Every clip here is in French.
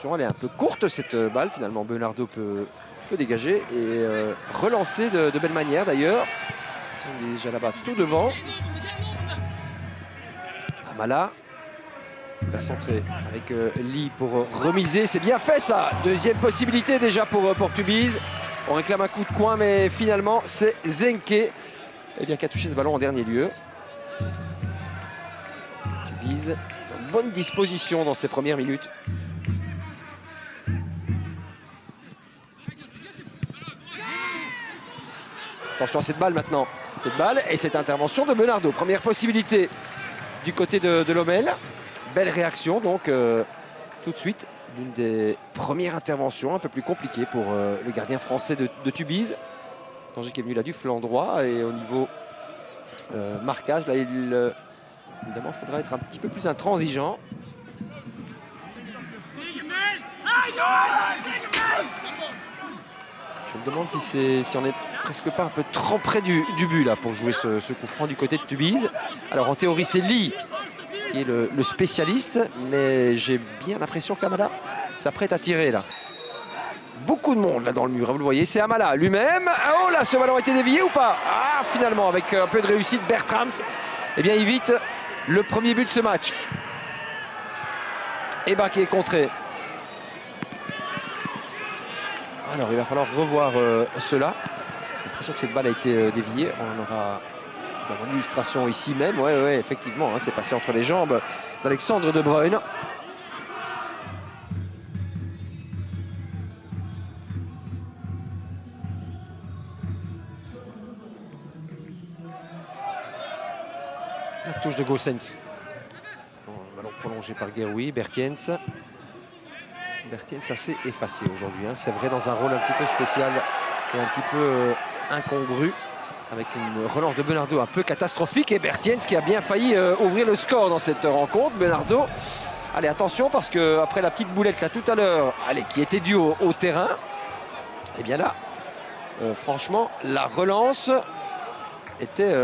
Attention, elle est un peu courte cette balle. Finalement, Bernardo peut dégager et relancer de belle manière d'ailleurs. Il est déjà là-bas tout devant. Amala va centrer avec Lee pour remiser. C'est bien fait ça. Deuxième possibilité déjà pour Tubize. On réclame un coup de coin, mais finalement c'est Zenke qui a touché ce ballon en dernier lieu. Tubize, en bonne disposition dans ses premières minutes. Attention à cette balle maintenant. Cette balle et cette intervention de Bernardo. Première possibilité du côté de Lommel. Belle réaction donc tout de suite. L'une des premières interventions un peu plus compliquées pour le gardien français de Tubize. Danger qui est venu là du flanc droit et au niveau marquage, là évidemment il faudra être un petit peu plus intransigeant. Je me demande si on est presque pas un peu trop près du but là pour jouer ce coup franc du côté de Tubize. Alors en théorie c'est Lee qui est le spécialiste, mais j'ai bien l'impression qu'Amala s'apprête à tirer là. Beaucoup de monde là dans le mur, vous le voyez, c'est Amala lui-même. Oh là, ce ballon a été dévié ou pas? Ah, finalement, avec un peu de réussite, Bertrands évite le premier but de ce match. Et qui est contré. Alors, il va falloir revoir cela. J'ai l'impression que cette balle a été déviée. On en aura dans l'illustration ici même. Ouais, effectivement, hein, c'est passé entre les jambes d'Alexandre De Bruyne. La touche de Goossens. Ballon prolongé par Gueroui. Bertiens. Bertiens assez effacé aujourd'hui. Hein. C'est vrai dans un rôle un petit peu spécial et un petit peu incongru. Avec une relance de Bernardo un peu catastrophique. Et Bertiens qui a bien failli ouvrir le score dans cette rencontre. Bernardo. Allez, attention parce qu'après la petite boulette là tout à l'heure, qui était due au terrain. Et bien là, franchement, la relance était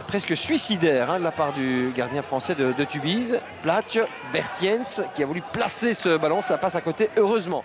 presque suicidaire de la part du gardien français de Tubize. Platje, Bertiens qui a voulu placer ce ballon, ça passe à côté heureusement.